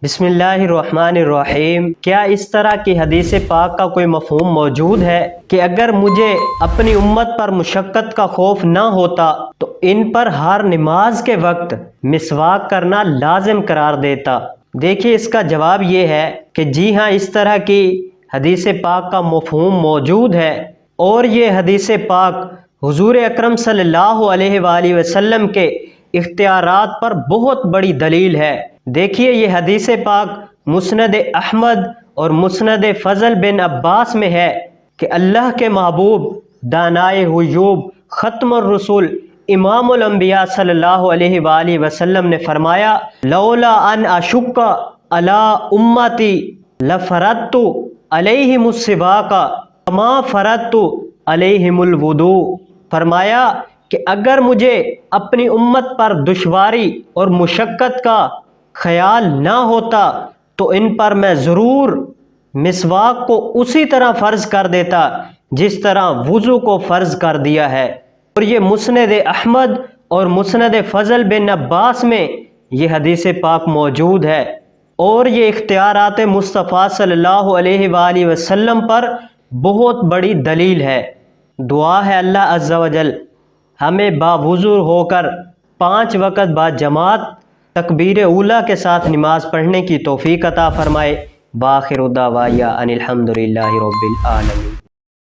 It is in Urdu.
بسم اللہ الرحمن الرحیم۔ کیا اس طرح کی حدیث پاک کا کوئی مفہوم موجود ہے کہ اگر مجھے اپنی امت پر مشقت کا خوف نہ ہوتا تو ان پر ہر نماز کے وقت مسواک کرنا لازم قرار دیتا؟ دیکھیے اس کا جواب یہ ہے کہ جی ہاں، اس طرح کی حدیث پاک کا مفہوم موجود ہے، اور یہ حدیث پاک حضور اکرم صلی اللہ علیہ وآلہ وسلم کے اختیارات پر بہت بڑی دلیل ہے۔ دیکھیے یہ حدیث پاک مسند احمد اور مسند فضل بن عباس میں ہے کہ اللہ کے محبوب دانائے غیوب ختم الرسول امام الانبیاء صلی اللہ علیہ وآلہ وسلم نے فرمایا، لولا ان اشق علی امتی لفرضت علیہم السواک کما فرضت علیہم الوضوء۔ فرمایا کہ اگر مجھے اپنی امت پر دشواری اور مشقت کا خیال نہ ہوتا تو ان پر میں ضرور مسواک کو اسی طرح فرض کر دیتا جس طرح وضو کو فرض کر دیا ہے۔ اور یہ مسند احمد اور مسند فضل بن عباس میں یہ حدیث پاک موجود ہے، اور یہ اختیارات مصطفیٰ صلی اللہ علیہ وآلہ وسلم پر بہت بڑی دلیل ہے۔ دعا ہے اللہ عز و جل ہمیں باوضو ہو کر 5 وقت بعد جماعت تکبیر اولیٰ کے ساتھ نماز پڑھنے کی توفیق عطا فرمائے۔ بآخر دعوایا ان الحمد للہ رب العالمین۔